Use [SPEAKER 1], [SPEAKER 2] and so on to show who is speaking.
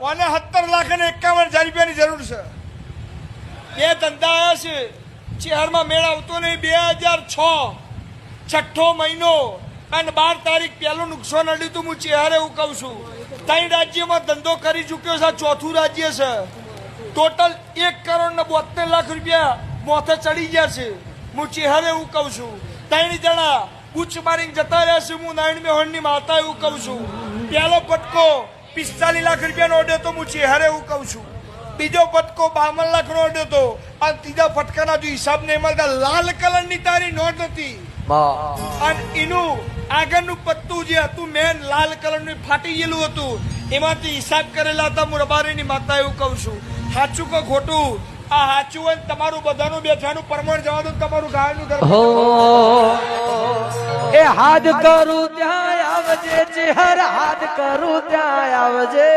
[SPEAKER 1] ઓને 17 લાખ અને 51,000 રૂપિયાની જરૂર છે. બે ધંધા આવ્યા છે, ચેહરમાં મેળ આવતો નહીં. 2006 છઠ્ઠો મહિનો અને 12 તારીખ પહેલું નુકસાન અડ્યું તું. હું ચેહરે એવું કહું છું, 3 રાજ્યમાં ધંધો કરી ચૂક્યો છે, ચોથું રાજ્ય છે. ટોટલ 1,72,00,000 રૂપિયા મોથે ચડી ગયા છે. હું ચેહરે એવું કહું છું. 3 જણા બુચ મારીને જતા રહ્યા છે. હું નારાયણ મેહોણની માતા એવું કહું છું. પહેલો પટકો 45 લાખ રૂપિયાનો ઓર્ડર તો હું ચેહરે એવું કહું છું. બીજો પટકો 52 લાખનો ઓર્ડર હતો. આ ત્રીજા ફટકાના જો હિસાબ નહીં મળતા, લાલ કલરની તારી નોટ હતી અને એનું આગળનું પત્તું જે હતું મેન લાલ કલરનું ફાટી ગયેલું હતું. એમાંથી હિસાબ કરેલા હતા. હું રબારીની માતા એવું કહું છું. સાચું કે ખોટું? આ સાચું હોય તમારું બધાનું બેઠાનું પ્રમાણ જવા દો. તમારું ગાયનું ધર્મ
[SPEAKER 2] એ હાથ કરું ત્યાં આવજે, ચેહર હાથ કરું ત્યાં આવજે.